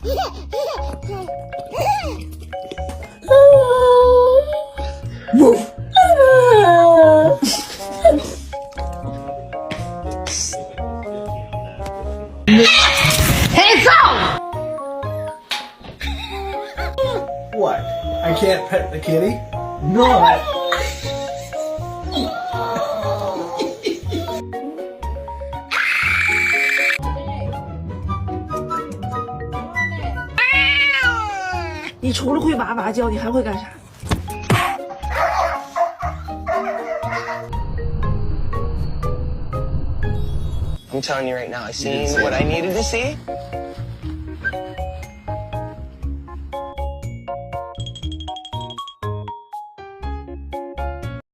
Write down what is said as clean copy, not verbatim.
Hands off! What? I can't pet the kitty? No.你除了会哇哇叫，你还会干啥？ I'm telling you right now, I seen what I needed to see.